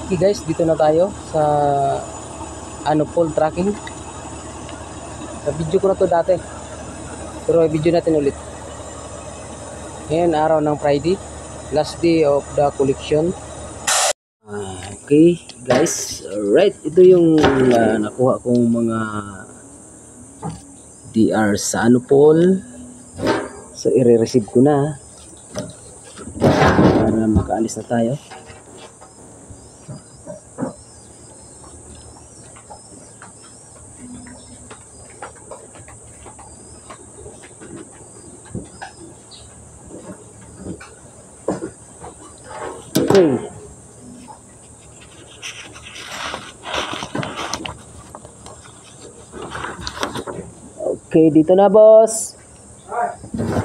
Okay guys, dito na tayo sa pole tracking. Video ko na to dati, pero video natin ulit. Ngayon araw ng Friday, last day of the collection. Okay guys, alright, ito yung nakuha kong mga DR sa pole. So i-receive ko na para makaalis na tayo. Okay, dito na boss.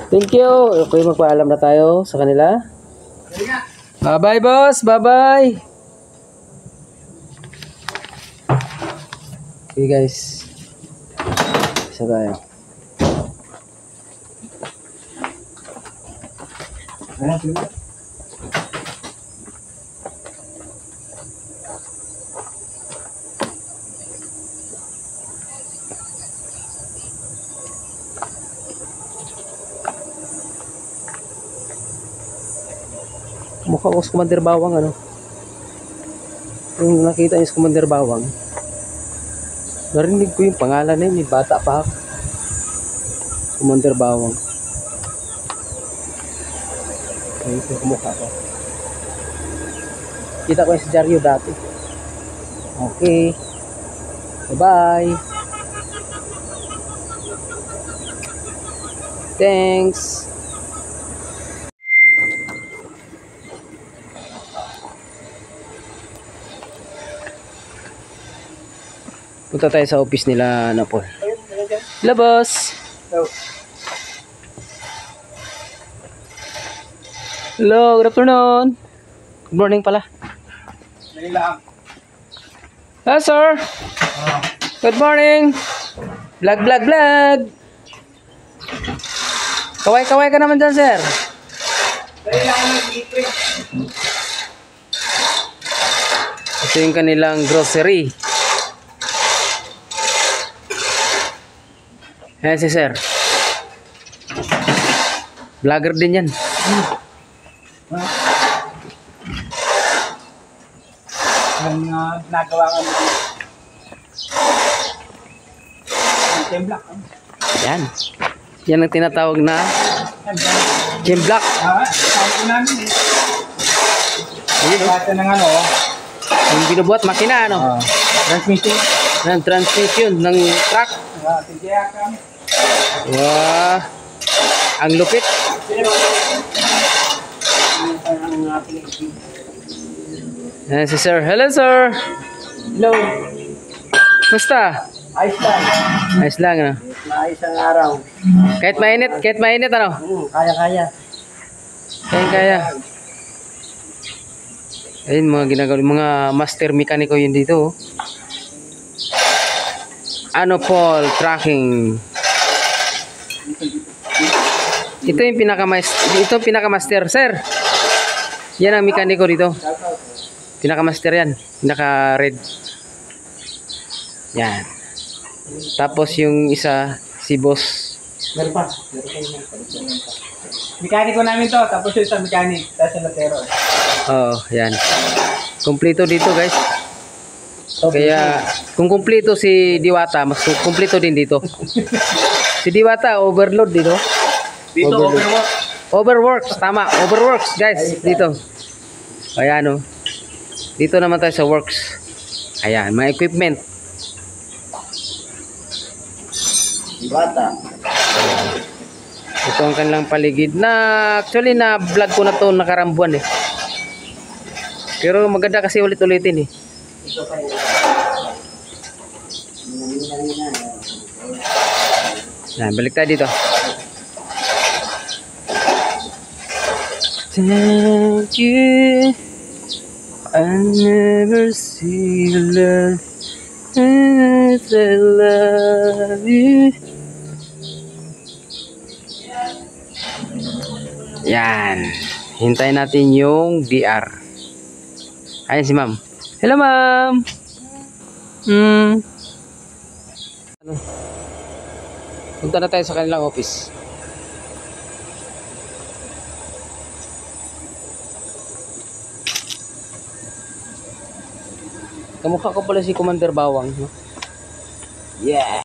Thank you. Okay, magpaalam na tayo sa kanila. Bye-bye boss, bye-bye. Okay guys. Isa tayo. Mukha ko si Commander Bawang Yung nakita niyo si Commander Bawang, narinig ko yung pangalan niya, may bata pa ako. Commander Bawang. Okay, ito kumukha ko. Kita ko yung si Jaryo dati. Okay. Bye-bye. Thanks. Punta tayo sa office nila Paul. Hello boss. Hello, good afternoon. Good morning pala. Hello sir. Good morning. Vlog. Kaway ka naman dyan sir. Ito yung kanilang grocery. Ayan si sir. Vlogger din yan. Ang nagawa ka mo. Gemblak. Yan. Yan ang tinatawag na Gemblak. Sabi ko namin Bata ng Yung binubuhat makina transmission. Transmission ng truck. Tigaya kami. Wah. Ang lupit. Yan si sir. Hello sir. Hello. Musta? Ayos lang. Ayos lang Maayos ang araw. Kahit mainit Kaya. Kaya. Ayun mga ginagawa, mga master mekaniko yun dito. Pole tracking. Ito yung pinakamaster, sir. Yan ang mekaniko dito. Pinakamaster yan, pinaka-red. Yan. Tapos yung isa si boss. Meron pa. Mekaniko namin to, tapos yung sa mekanik, tapos yung latero. Yan. Kompleto dito, guys. Kaya kung kumpleto si Diwata, mas kumpleto din dito. Si Diwata overload dito. Dito Overworks, tama. Overworks, guys, dito. Ayan Dito naman tayo sa works. Ayan, mga equipment. Diwata. Ito ang kanilang paligid na actually na vlog ko na to nakarambuan Pero maganda kasi ulit-ulitin balik tayo dito. Thank you. I never see you love. I love you. Yan. Hintayin natin yung DR. Ayan si ma'am. Hello, ma'am. Ano? Punta na tayo sa kanilang office. Kamukha ko pala si Commander Bawang. No? Yeah.